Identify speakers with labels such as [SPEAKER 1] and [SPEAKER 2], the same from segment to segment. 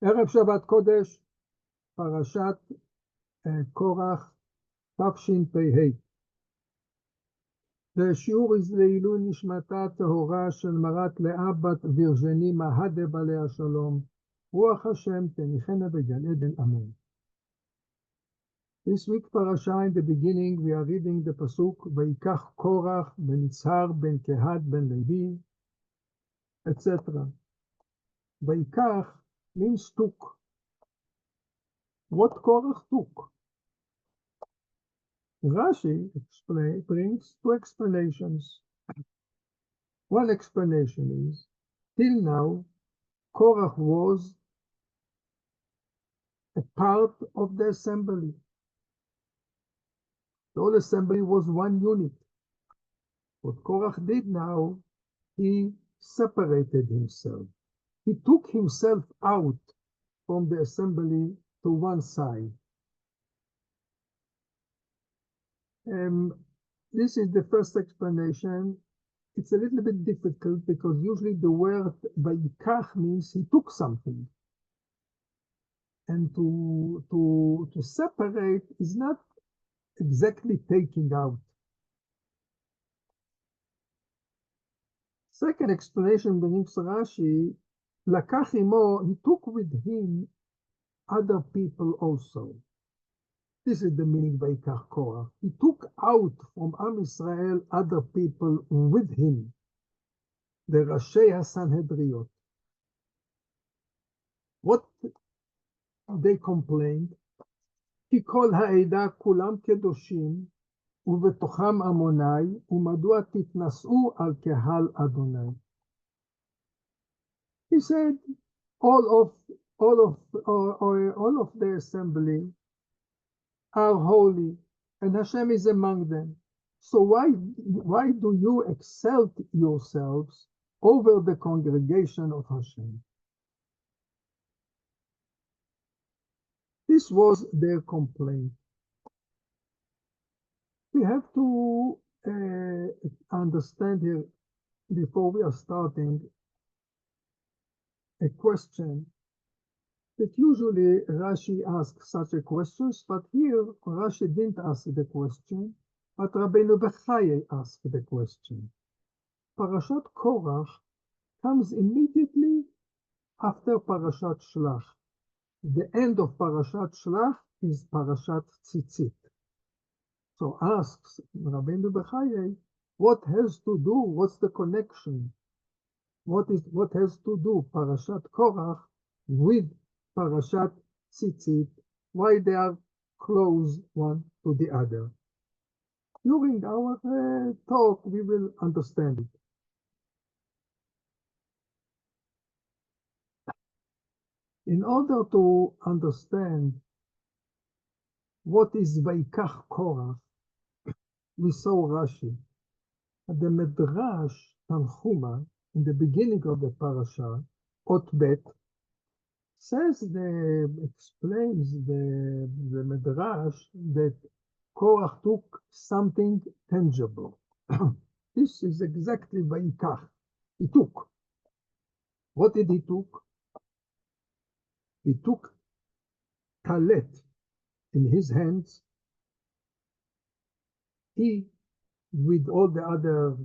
[SPEAKER 1] ערב שבת קודש, פרשת קורח, תשפ"ה. והשיעור לעילוי נשמתה טהורה של מרת לאה בת וירג'ני מהדב עליה שלום. רוח השם תניחנה בגן עדן, אמן. This week parasha, in the beginning, we are reading the pasuk, Vayikach Korach ben Yitzhar ben Kehat ben Levi, etc. Vayikach means took. What Korach took? Rashi brings two explanations. One explanation is, till now, Korach was a part of the assembly. The whole assembly was one unit. What Korach did now, he separated himself. He took himself out from the assembly to one side. This is the first explanation. It's a little bit difficult because usually the word vayikach means he took something. And to separate is not exactly taking out. Second explanation brings Rashi, lakach imo, he took with him other people also. This is the meaning by Vayikach Korach. He took out from Am Yisrael other people with him, the Rashei HaSanhedriot. What they complained? כי כל העדה כולם קדושים, ובתוכם עמוני, ומדוע תתנשאו על קהל אדוני. He said, all of the assembly are holy, and Hashem is among them. So why do you exalt yourselves over the congregation of Hashem? This was their complaint. We have to understand here, before we are starting, a question that usually Rashi asks such a questions, but here Rashi didn't ask the question, but Rabbeinu Bechaye asked the question. Parashat Korach comes immediately after Parashat Shlach. The end of Parashat Shlach is Parashat Tzitzit. So asks Rabbeinu Bechaye, what has to do, what's the connection? What has to do Parashat Korach with Parashat Tzitzit? Why they are close one to the other? During our talk, we will understand it. In order to understand what is Vayikach Korach, we saw Rashi. The Midrash Tanchuma, in the beginning of the parasha, Ot Bet, explains the Midrash that Korach took something tangible. This is exactly Vayikach. He took. What did he took? He took talet in his hands. He, with all the other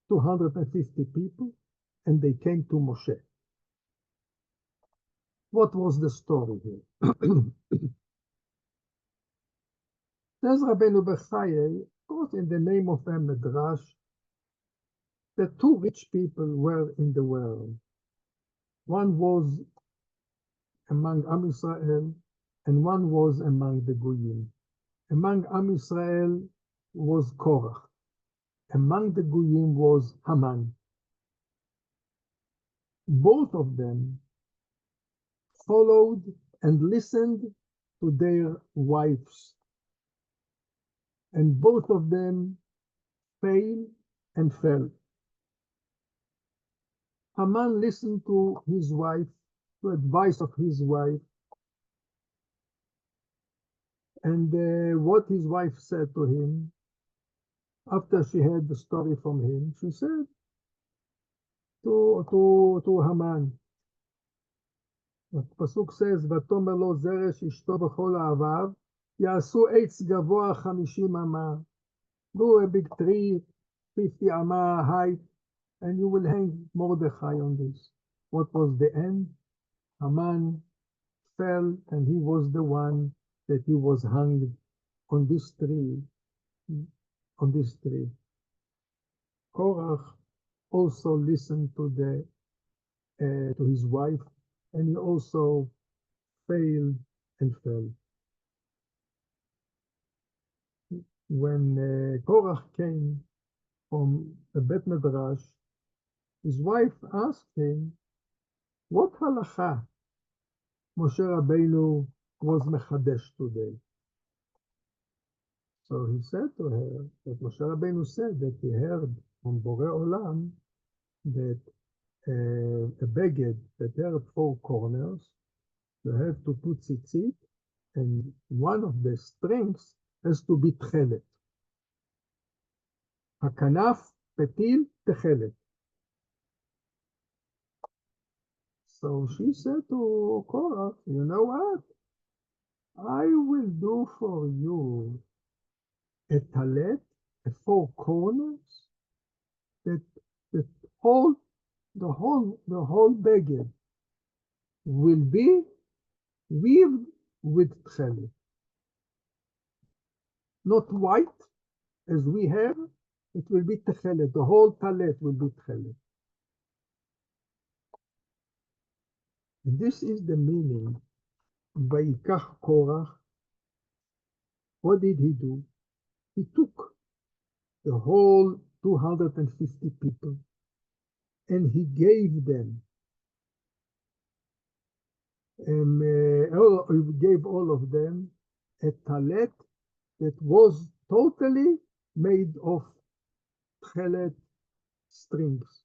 [SPEAKER 1] 250 people, and they came to Moshe. What was the story here? Says Rabbeinu Bechaye, of course, in the name of a Midrash, the two rich people were in the world. One was among Am Yisrael, and one was among the Goyim. Among Am Yisrael was Korach. Among the Goyim was Haman. Both of them followed and listened to their wives. And both of them failed and fell. Haman listened to his wife, to advice of his wife. And what his wife said to him, after she heard the story from him, she said to Haman, The pasuk says, "Vatomer lo zeresh ishto b'chol ha'avav, ya'asu eitz gavoa 50 amah." Do a big tree, 50 amah height, and you will hang Mordechai on this. What was the end? Haman fell, and he was the one that he was hung on this tree. On this tree. Korach also listened to his wife, and he also failed and fell. When Korach came from the Bet Midrash, his wife asked him, "What halacha Moshe Rabbeinu was mechadesh today?" So he said to her that Moshe Rabbeinu said that he heard from Borei Olam that a beged that had 4 corners, you have to put tzitzit, and one of the strings has to be tchelet. Hakanaf, petil, tchelet. So she said to Korach, "You know what? I will do for you a talet, a 4 corners, that the whole beged will be weaved with tchelet. Not white as we have, it will be tchelet. The whole talet will be tchelet." And this is the meaning. Vayikach Korach. What did he do? He took the whole 250 people and he gave them, he gave all of them a talet that was totally made of tchelet strings.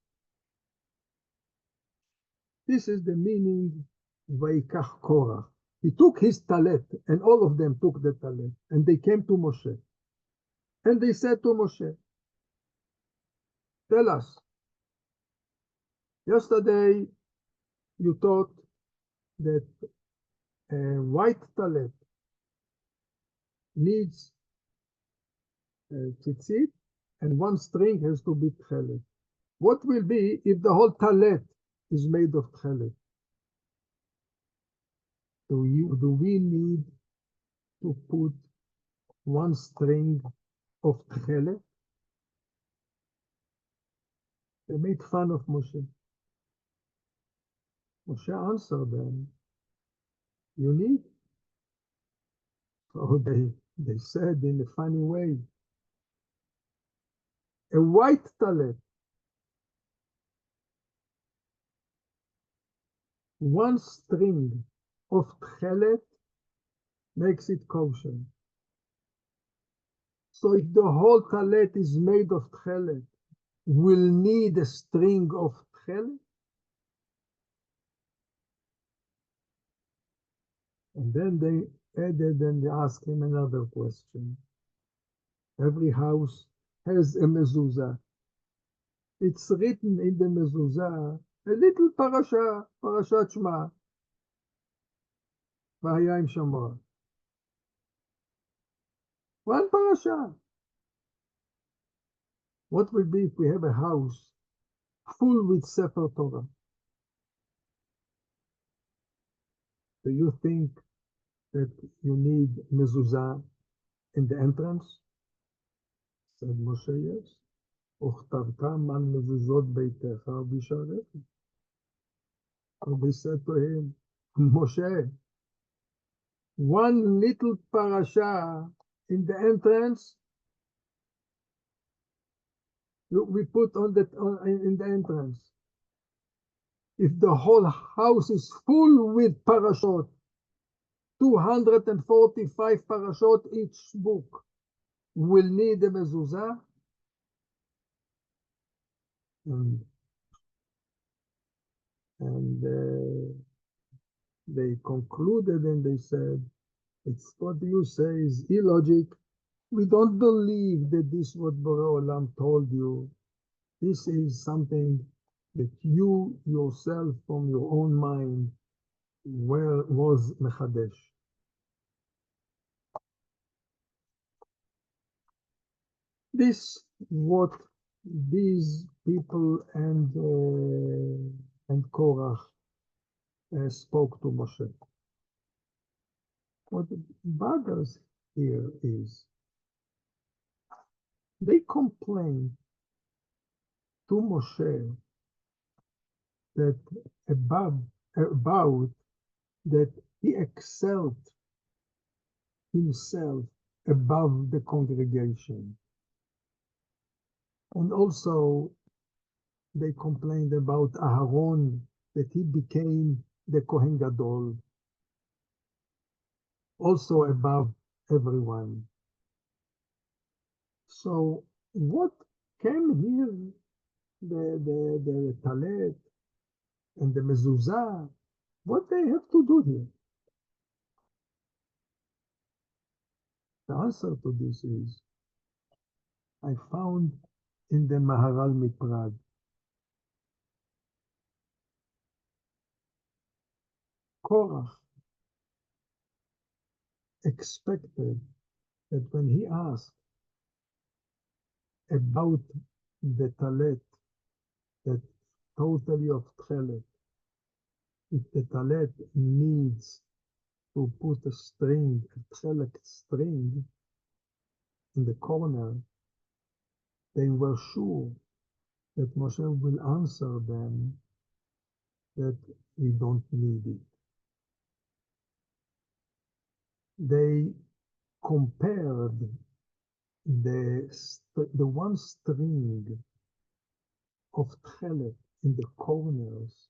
[SPEAKER 1] This is the meaning Vayikach Korach. He took his talet, and all of them took the talet, and they came to Moshe. And they said to Moshe, "Tell us, yesterday you taught that a white talet needs tzitzit, and 1 string has to be tchelet. What will be if the whole talet is made of tchelet? Do we need to put 1 string of tchelet?" They made fun of Moshe. Moshe answered them, "You need." So they said in a funny way, "A white talet, 1 string of tchelet makes it kosher. So if the whole talet is made of tchelet, we'll need a string of tchelet?" And then they added and they asked him another question. Every house has a mezuzah. It's written in the mezuzah, a little Parashat Shema, והיה עם שמוע. 1 parasha. What will be if we have a house full with Sefer Torah? Do you think that you need mezuzah in the entrance? Said Moshe, yes. וכתבתם על מזוזות ביתך ובשעריך. So they said to him, Moshe, 1 little parasha in the entrance, we put in the entrance. If the whole house is full with parashot, 245 parashot each book, will need a mezuzah. And they concluded and they said, "It's what you say is illogic. We don't believe that this is what Borei Olam told you. This is something that you yourself from your own mind where was Mechadesh. This what these people and Korach spoke to Moshe. What bothers here is they complain to Moshe that about that he excelled himself above the congregation. And also they complained about Aharon, that he became the Kohen Gadol, also above everyone. So what came here, the Talet and the Mezuzah, what they have to do here? The answer to this is, I found in the Maharal Miprad. Korach expected that when he asked about the talet, that totally of tchelet, if the talet needs to put a string, a tchelet string in the corner, they were sure that Moshe will answer them that we don't need it. They compared the one string of tchelet in the corners,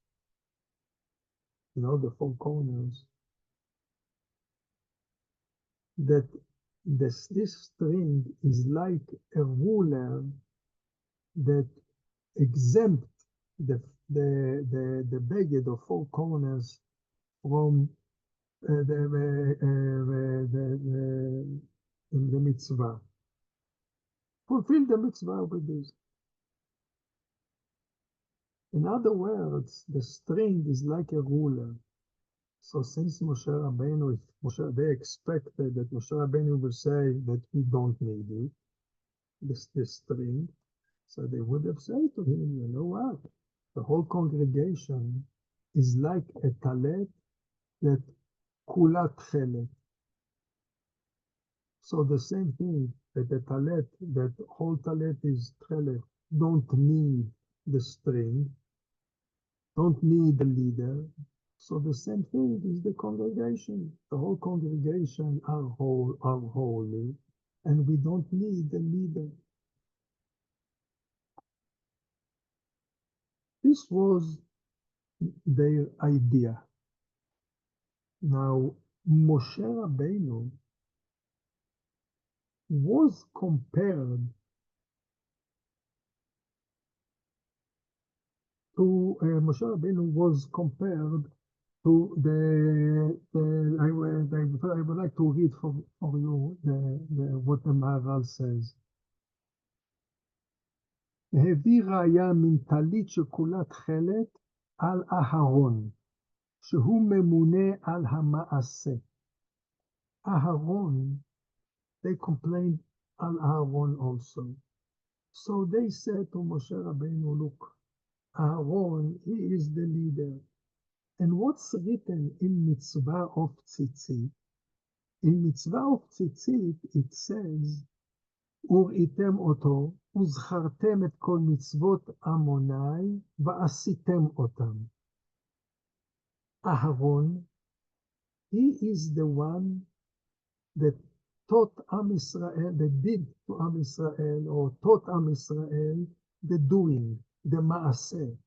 [SPEAKER 1] the four corners, that this string is like a ruler that exempt the beged of four corners from the mitzvah. Fulfill the mitzvah with this. In other words, the string is like a ruler. So since Moshe Rabbeinu, they expected that Moshe Rabbeinu will say that we don't need it, this string, so they would have said to him, you know what? The whole congregation is like a talet that kulat chelet. So the same thing, that the talet, that whole talet is chelet, don't need the string, don't need the leader. So the same thing is the congregation. The whole congregation are holy, and we don't need the leader. This was their idea. Now, Moshe Rabbeinu was compared to Moshe Rabbeinu was compared to I would like to read for you what the Maharal says. הביא ראיה מן טלית שכולה תכלת על אהרון, שהוא ממונה על המעשה. Aharon, they complained on Aharon also. So they said to Moshe Rabbeinu, look, Aharon, he is the leader. And what's written in Mitzvah of Tzitzit? In Mitzvah of Tzitzit, it says, וראיתם אותו, וזכרתם את כל מצוות עמוני, ועשיתם אותם. Aharon, he is the one that taught Am Israel, that did to Am Israel, or taught Am Israel, the doing, the maaseh.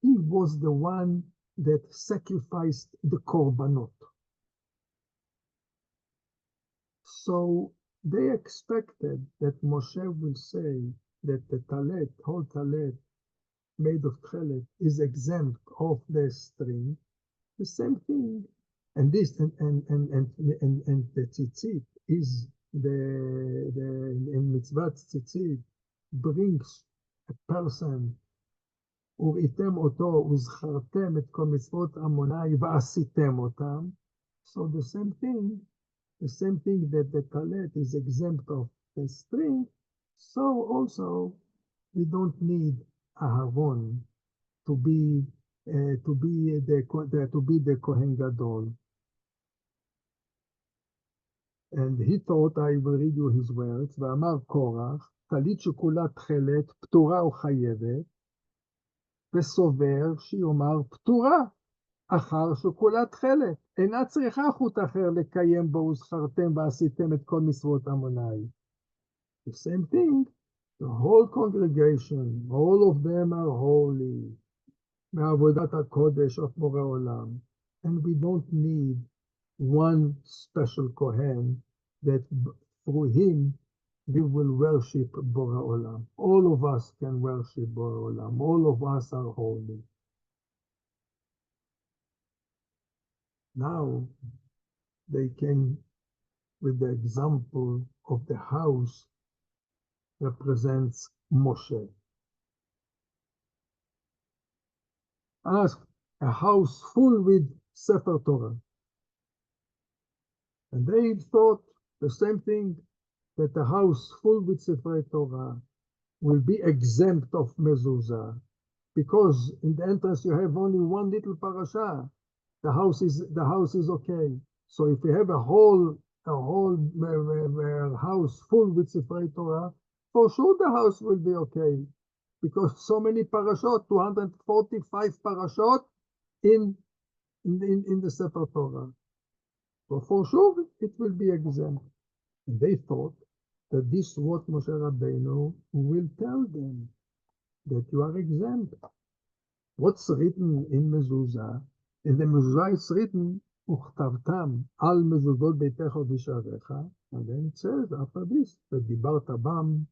[SPEAKER 1] He was the one that sacrificed the korbanot. So they expected that Moshe will say that the talet, whole talet, made of tchelet, is exempt of the string. The same thing, and this and the tzitzit is in mitzvah tzitzit brings a person וראיתם אותו וזכרתם את כל מצוות עמוני ועשיתם אותם. So the same thing that the talet is exempt of the string, so also we don't need Aharon to be the Kohen Gadol. And he thought, I will read you his words, ואמר קורח, טלית שכולה תכלת, פטורה וחייבת, וסובר שיאמר פטורה, אחר שכולה תכלת. אינה צריכה חוט אחר לקיים בו וזכרתם ועשיתם את כל מצוות עמוני. The same thing, the whole congregation, all of them are holy, מעבודת הקודש of בורא עולם. And we don't need one special Kohen that through him we will worship Borei Olam. All of us can worship Borei Olam. All of us are holy. Now they came with the example of the house represents Moshe. Ask a house full with Sefer Torah. And they thought the same thing, that a house full with Sefer Torah will be exempt of mezuzah, because in the entrance you have only one little parasha. The house is okay. So if you have a whole house full with Sefer Torah, for sure the house will be okay, because so many parashot, 245 parashot in the Sefer Torah. So for sure it will be exempt. And they thought that this is what Moshe Rabbeinu will tell them, that you are exempt. What's written in Mezuzah? In the Mezuzah it's written, וכתבתם על מזוזות ביתך ובשעריך, and then it says after this, ודיברת בם,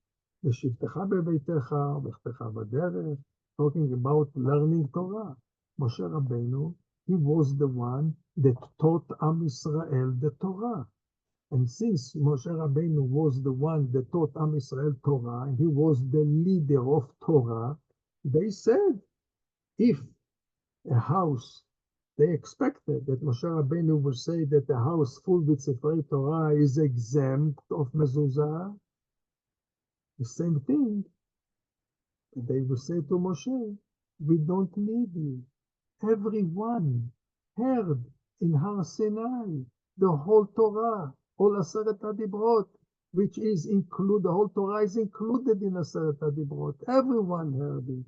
[SPEAKER 1] ושבתך בביתך, ובכתך בדרך, talking about learning Torah. Moshe Rabbeinu, he was the one that taught Am Yisrael the Torah. And since Moshe Rabbeinu was the one that taught Am Yisrael Torah, and he was the leader of Torah, they said, if a house, they expected that Moshe Rabbeinu would say that a house full with Sefer Torah is exempt of mezuzah. The same thing, they would say to Moshe, we don't need you. Everyone heard in Har Sinai the whole Torah, all Aseret HaDibrot, which is included, the whole Torah is included in Aseret HaDibrot. Everyone heard it.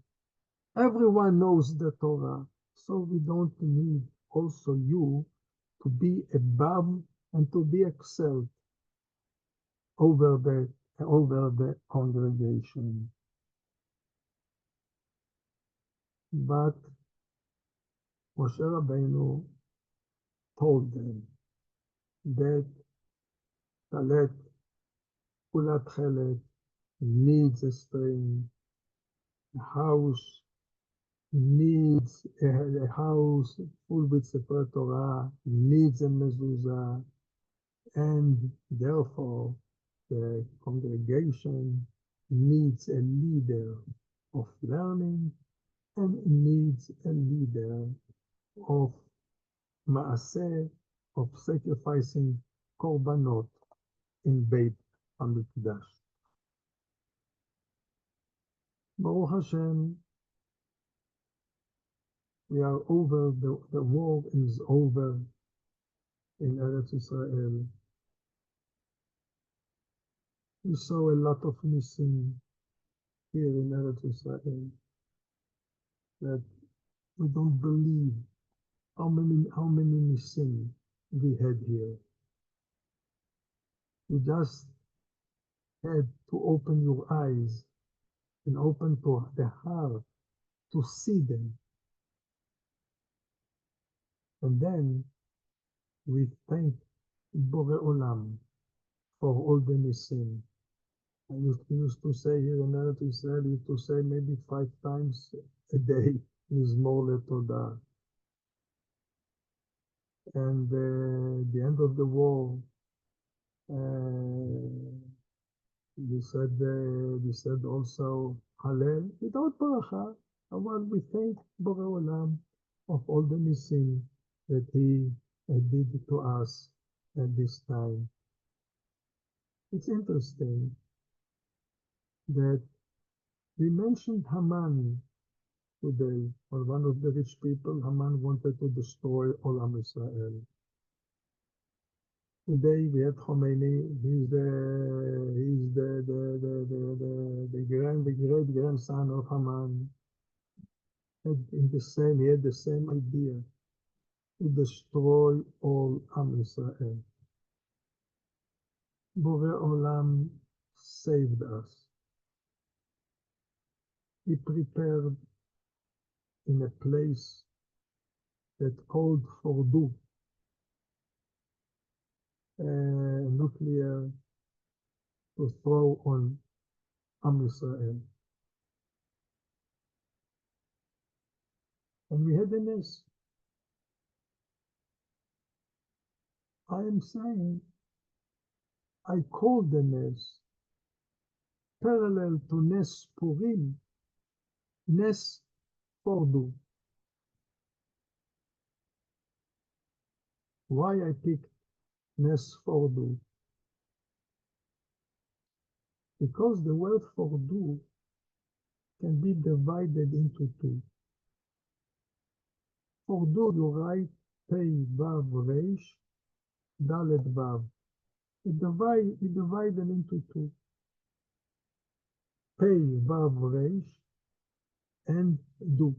[SPEAKER 1] Everyone knows the Torah. So we don't need also you to be above and to be excelled over the congregation. But Moshe Rabbeinu told them that Talet Kulat Chelet needs a string, a house needs a house full with Sefer Torah, needs a mezuzah, and therefore the congregation needs a leader of learning and needs a leader of maaseh, of sacrificing korbanot in Beit HaMikdash. Baruch Hashem, we are over, the war is over in Eretz Israel. We saw a lot of missing here in Eretz Israel, that we don't believe how many missing we had here. You just had to open your eyes and open to the heart to see them. And then we thank Borei Olam for all the missing. I used to say here in Eretz Israel, I used to say maybe 5 times a day, Mizmor LeTodah. And the end of the war, we said also Hallel without bracha, Well, we thank Borei Olam of all the nisim that he did to us at this time. It's interesting that we mentioned Haman today, or one of the rich people. Haman wanted to destroy all Am Israel. Today we had Khomeini. He's the great grandson of Haman. He had the same idea to destroy all Am Israel. Borei Olam saved us. He prepared in a place that called Fordu, nuclear to throw on Am Israel. And we had a nest. I am saying I called the nest parallel to Nes Purim, Nes Fordu. Why I picked Nes Fordu? Because the word Fordu can be divided into two. Fordu, you write Pei Vav Reish, Dalet Vav. You divide them into two. Pei Vav Reish and Du.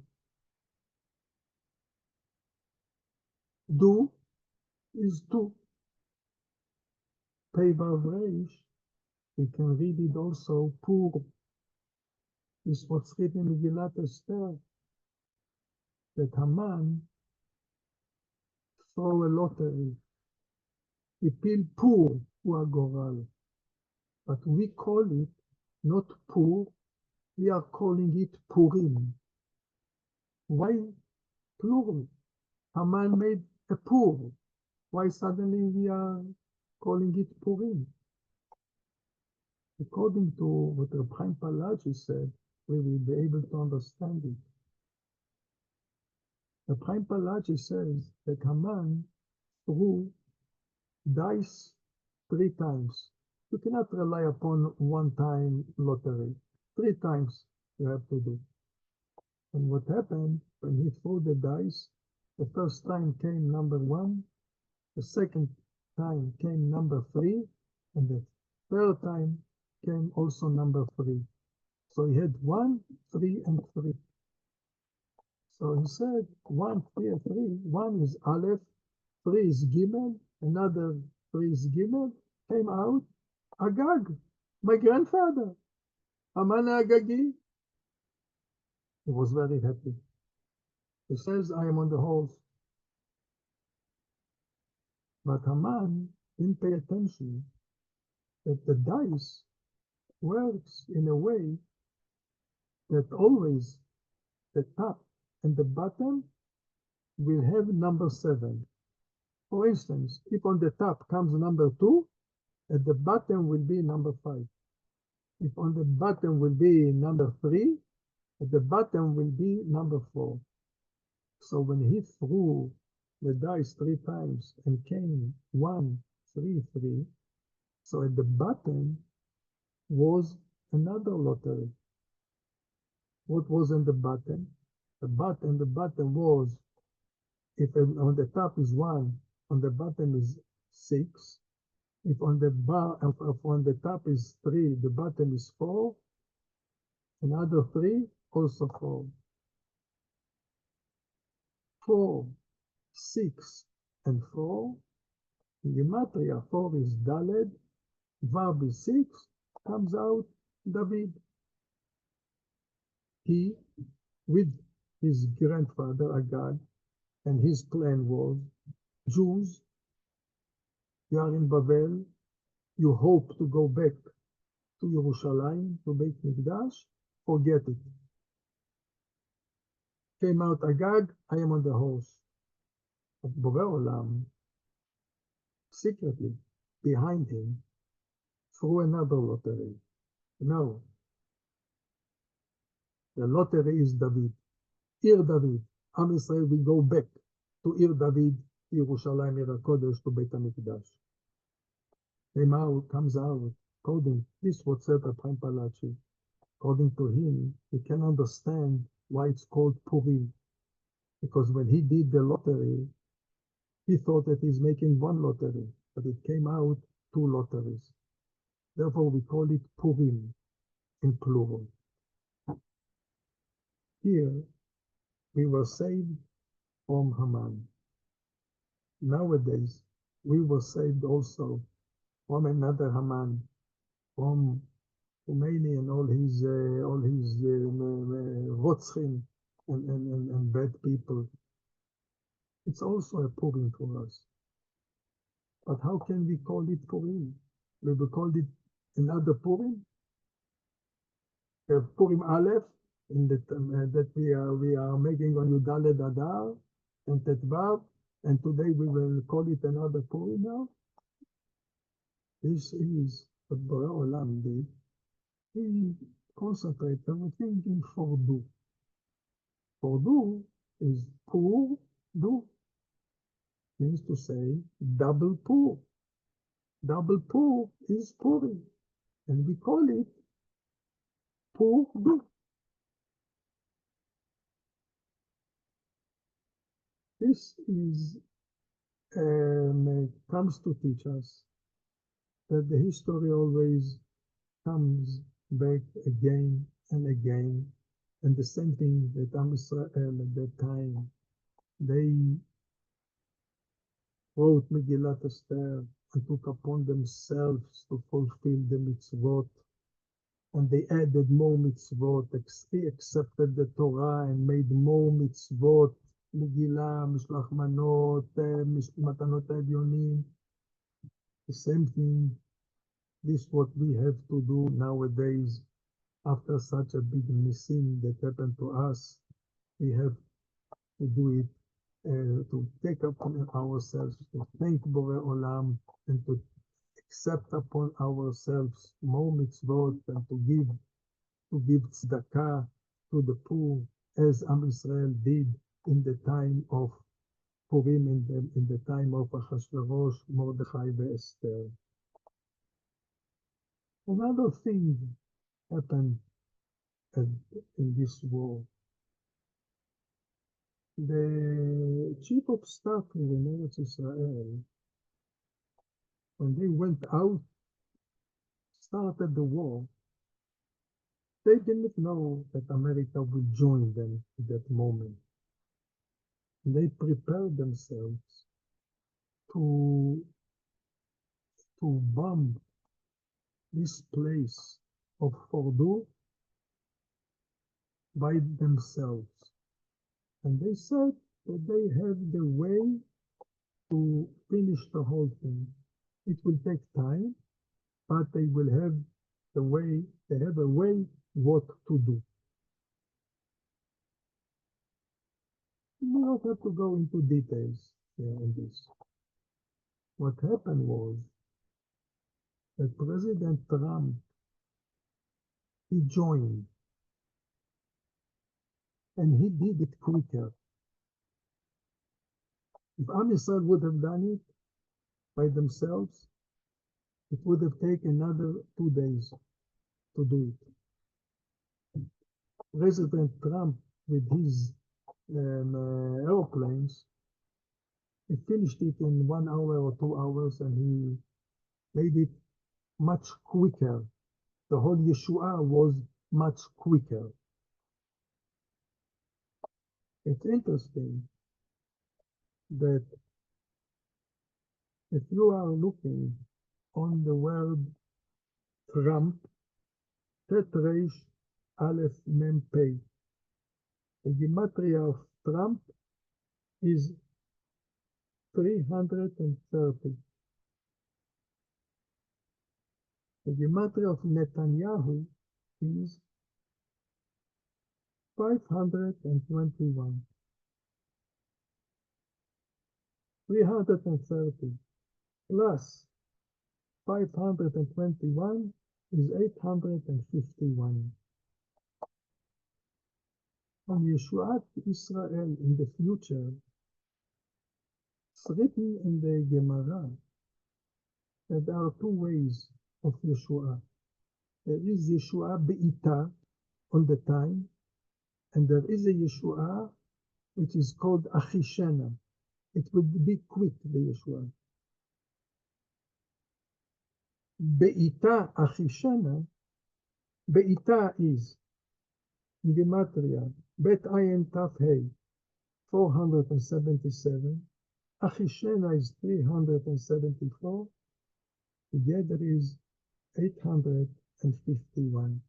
[SPEAKER 1] Du is two. Pei Vav Reish, we can read it also Pur. Is what's written in Megillat Esther, that Haman throw a lottery. Ipil Pur hu Agoral. But we call it not Pur, we are calling it Purim. Why plural? Haman made a Pur. Why suddenly we are calling it Purim? According to what Rabbi Palachi said, we will be able to understand it. Rabbi Palachi says that Haman threw dice 3 times. You cannot rely upon one-time lottery. 3 times you have to do. And what happened when he threw the dice, the first time came number 1, the second time came number 3, and the third time came also number 3. So he had 1, 3, and 3. So he said 1, 3, 3. 1 is Aleph, 3 is Gimel, another 3 is Gimel. Came out Agag, my grandfather, Haman Agagi. He was very happy. He says, I am on the horse. But Haman didn't pay attention that the dice works in a way that always the top and the bottom will have number 7. For instance, if on the top comes number 2, at the bottom will be number 5. If on the bottom will be number 3, at the bottom will be number 4. So when he threw the dice 3 times and came 1, 3, 3, so at the bottom was another lottery. What was on the bottom? The bottom was, if on the top is 1, on the bottom is 6. If on the top is 3, the bottom is 4. Another 3, also 4. 4, 6, and 4. In Gematria, 4 is Daled, Vav is 6, comes out David. He, with his grandfather Agag, and his plan was, Jews, you are in Babel, you hope to go back to Yerushalayim, to Beit Mikdash, forget it. Came out Agag, I am on the horse. But Borei Olam, secretly, behind him, threw another lottery. No, the lottery is David. Ir David. Am Yisrael will go back to Ir David, Yerushalayim, Ir HaKodesh, to Beit HaMikdash. Comes out, according, this what said Chaim Palachi. According to him, he can understand why it's called Purim. Because when he did the lottery, he thought that he's making one lottery, but it came out two lotteries. Therefore, we call it Purim in plural. Here, we were saved from Haman. Nowadays, we were saved also from another Haman, from Khomeini and all his Rotzchim and bad people. It's also a Purim for us. But how can we call it Purim? We will call it another Purim. Purim Aleph, in that we are making on Yudaled Adar and Tetvav, and today we will call it another Purim now. This is what Borei Olam did. He concentrated everything in Fordu. Fordu is Pur Du. Means to say double Pur. Double Pur is Purim, and we call it Pur Du. This is comes to teach us that the history always comes back again and again, and the same thing that Am Yisrael at that time, they wrote Megillat Esther and took upon themselves to fulfill the mitzvot, and they added more mitzvot, they accepted the Torah and made more mitzvot, Megillah, Mishloach Manot, Matanot Evyonim. The same thing, this is what we have to do nowadays. After such a big missing that happened to us, we have to do it, to take upon ourselves, to thank Borei Olam, and to accept upon ourselves more mitzvot, and to give tzedakah to the poor, as Am Yisrael did in the time of Purim, in the time of Achashverosh, Mordechai, and Esther. Another thing happened in this war. The chief of staff in Eretz Israel, when they went out, started the war, they didn't know that America would join them at that moment. They prepared themselves to bomb this place of Fordu by themselves. And they said that they have the way to finish the whole thing. It will take time, but they will have the way, they have a way what to do. We don't have to go into details on this. What happened was that President Trump, he joined, and he did it quicker. If Am Yisrael would have done it by themselves, it would have taken another 2 days to do it. President Trump, with his airplanes, he finished it in 1 hour or 2 hours, and he made it much quicker. The whole Yeshua was much quicker. It's interesting that if you are looking on the word Trump, Tet Reish Aleph Mem Pei, the gematria of Trump is 330. The gematria of Netanyahu is 521. 330 plus 521 is 851. on Yeshuat Israel in the future, it's written in the Gemara that there are two ways of Yeshua. There is Yeshua Be'ita, on the time, and there is a Yeshua which is called Achishena. It will be quick, the Yeshua. Be'ita Achishena, Be'ita is in Gematria, Bet Ayin Taf Hey, 477. Achishena is 374. Together is 851.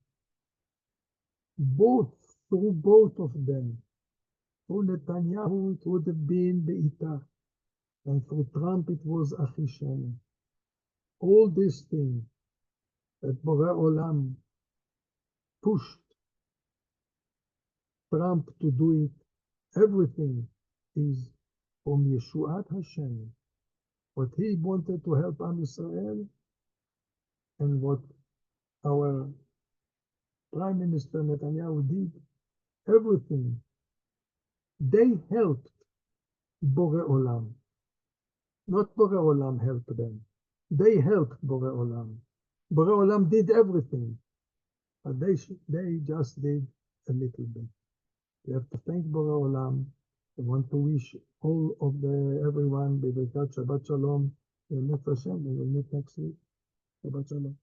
[SPEAKER 1] Through both of them, through Netanyahu it would have been Be'ita, and through Trump it was Achishena. All these things that Borei Olam pushed Trump to do it, everything is from Yeshuat Hashem. What he wanted to help Am Yisrael, and what our Prime Minister Netanyahu did, everything. They helped Borei Olam. Not Borei Olam helped them. They helped Borei Olam. Borei Olam did everything, but they just did a little bit. We have to thank Borei Olam. I want to wish all of everyone B'Birkat Shabbat Shalom. We will meet next week. Shabbat Shalom.